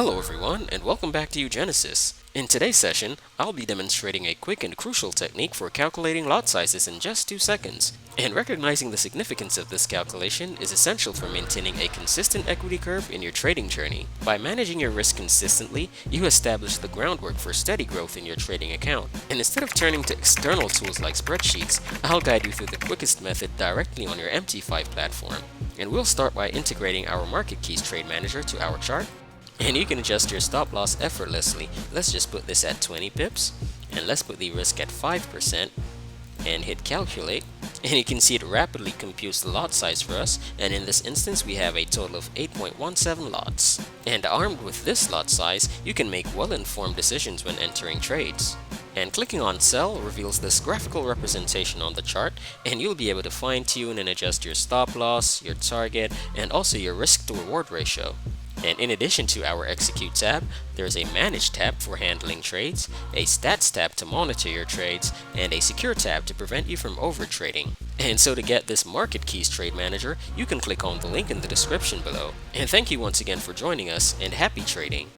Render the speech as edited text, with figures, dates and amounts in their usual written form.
Hello everyone, and welcome back to uGenesys. In today's session, I'll be demonstrating a quick and crucial technique for calculating lot sizes in just 2 seconds. And recognizing the significance of this calculation is essential for maintaining a consistent equity curve in your trading journey. By managing your risk consistently, you establish the groundwork for steady growth in your trading account. And instead of turning to external tools like spreadsheets, I'll guide you through the quickest method directly on your MT5 platform. And we'll start by integrating our Market Keys Trade Manager to our chart. And you can adjust your stop loss effortlessly. Let's just put this at 20 pips, and let's put the risk at 5%, and hit calculate. And you can see it rapidly computes the lot size for us, and in this instance we have a total of 8.17 lots. And armed with this lot size, you can make well-informed decisions when entering trades. And clicking on sell reveals this graphical representation on the chart, and you'll be able to fine-tune and adjust your stop loss, your target, and also your risk to reward ratio. And in addition to our Execute tab, there is a Manage tab for handling trades, a Stats tab to monitor your trades, and a Secure tab to prevent you from overtrading. And so to get this Market Keys Trade Manager, you can click on the link in the description below. And thank you once again for joining us, and happy trading!